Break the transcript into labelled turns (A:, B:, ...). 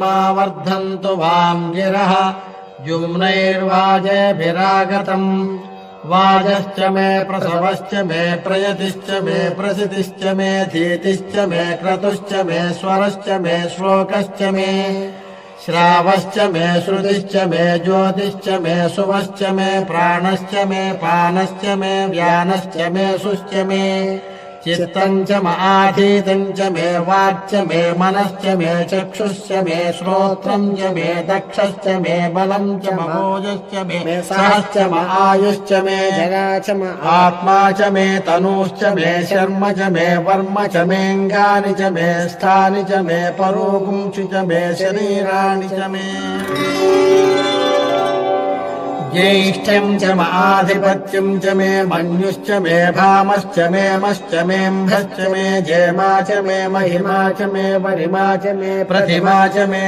A: वर्धन्तु वां गिरः जुम्नैर्वाजेभिरागतम् वाजश्च मे प्रसवश्च मे प्रयतिश्च मे प्रसितिश्च मे धीतिश्च मे क्रतुश्च मे स्वरश्च मे श्लोकश्च मे श्रावश्च मे श्रुतिश्च मे ज्योतिश्च मे सुवश्च मे प्राणश्च मे पानश्च मे व्यानश्च मे सुश्च मे चित्तम् च आधीतम् च मे वाक्च मे मनश्च मे चक्षुश्च मे श्रोत्रम् च मे दक्षश्च मे बलम् च ममोजश्च मे सहश्च आयुश्च मे जगा च आत्मा च मे तनूश्च मे शर्म च मे वर्म च मेऽङ्गानि च मे स्थानि च मे परोगुंसि च मे शरीराणि च मे ज्येष्ठ्यम् च आधिपत्यम् च मे मन्युश्च मे भामश्च मे मश्च मेऽम्भश्च मे जेमा च मे महिमा च मे वरिमा च मे प्रतिमा च मे